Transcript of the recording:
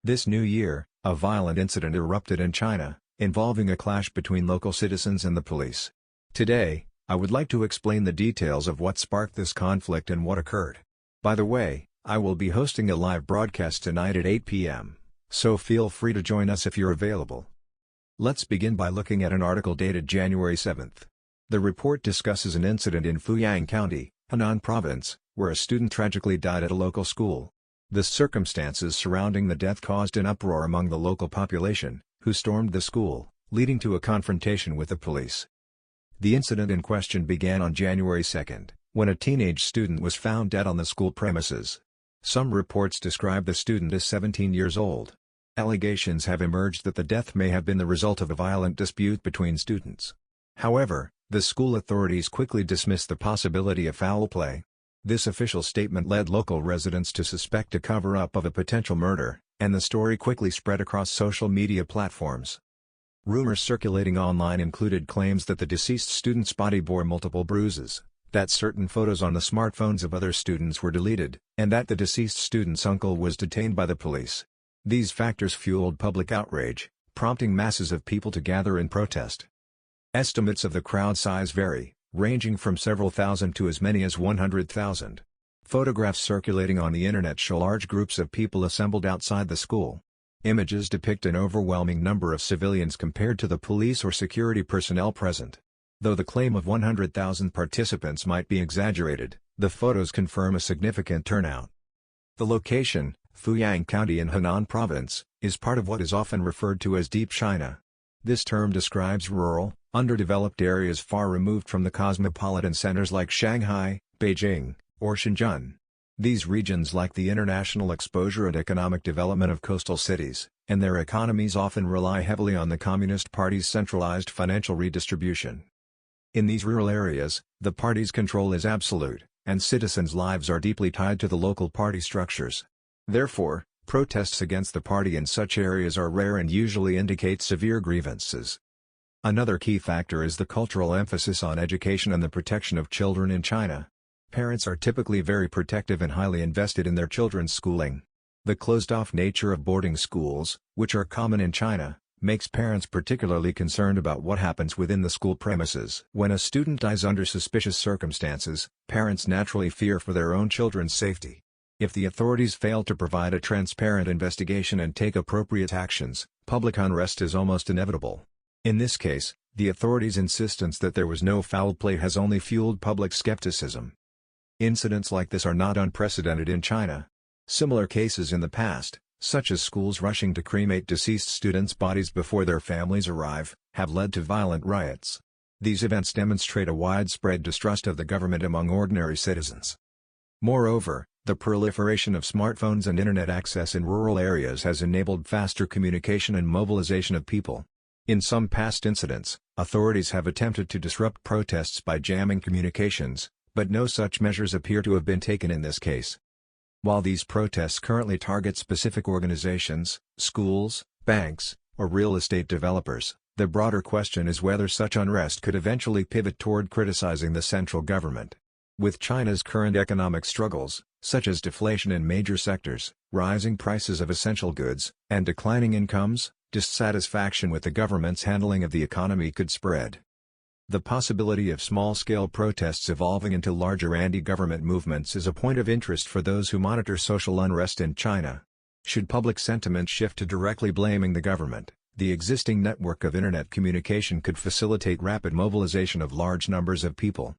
This new year, a violent incident erupted in China, involving a clash between local citizens and the police. Today, I would like to explain the details of what sparked this conflict and what occurred. By the way, I will be hosting a live broadcast tonight at 8 p.m., so feel free to join us if you're available. Let's begin by looking at an article dated January 7. The report discusses an incident in Fuyang County, Henan Province, where a student tragically died at a local school. The circumstances surrounding the death caused an uproar among the local population, who stormed the school, leading to a confrontation with the police. The incident in question began on January 2, when a teenage student was found dead on the school premises. Some reports describe the student as 17 years old. Allegations have emerged that the death may have been the result of a violent dispute between students. However, the school authorities quickly dismissed the possibility of foul play. This official statement led local residents to suspect a cover-up of a potential murder, and the story quickly spread across social media platforms. Rumors circulating online included claims that the deceased student's body bore multiple bruises, that certain photos on the smartphones of other students were deleted, and that the deceased student's uncle was detained by the police. These factors fueled public outrage, prompting masses of people to gather in protest. Estimates of the crowd size vary, ranging from several thousand to as many as 100,000. Photographs circulating on the internet show large groups of people assembled outside the school. Images depict an overwhelming number of civilians compared to the police or security personnel present. Though the claim of 100,000 participants might be exaggerated, the photos confirm a significant turnout. The location, Fuyang County in Henan Province, is part of what is often referred to as Deep China. This term describes rural, underdeveloped areas far removed from the cosmopolitan centers like Shanghai, Beijing, or Shenzhen. These regions lack the international exposure and economic development of coastal cities, and their economies often rely heavily on the Communist Party's centralized financial redistribution. In these rural areas, the party's control is absolute, and citizens' lives are deeply tied to the local party structures. Therefore, protests against the party in such areas are rare and usually indicate severe grievances. Another key factor is the cultural emphasis on education and the protection of children in China. Parents are typically very protective and highly invested in their children's schooling. The closed-off nature of boarding schools, which are common in China, makes parents particularly concerned about what happens within the school premises. When a student dies under suspicious circumstances, parents naturally fear for their own children's safety. If the authorities fail to provide a transparent investigation and take appropriate actions, public unrest is almost inevitable. In this case, the authorities' insistence that there was no foul play has only fueled public skepticism. Incidents like this are not unprecedented in China. Similar cases in the past, such as schools rushing to cremate deceased students' bodies before their families arrive, have led to violent riots. These events demonstrate a widespread distrust of the government among ordinary citizens. Moreover, the proliferation of smartphones and internet access in rural areas has enabled faster communication and mobilization of people. In some past incidents, authorities have attempted to disrupt protests by jamming communications, but no such measures appear to have been taken in this case. While these protests currently target specific organizations, schools, banks, or real estate developers, the broader question is whether such unrest could eventually pivot toward criticizing the central government. With China's current economic struggles, such as deflation in major sectors, rising prices of essential goods, and declining incomes, dissatisfaction with the government's handling of the economy could spread. The possibility of small-scale protests evolving into larger anti-government movements is a point of interest for those who monitor social unrest in China. Should public sentiment shift to directly blaming the government, the existing network of internet communication could facilitate rapid mobilization of large numbers of people.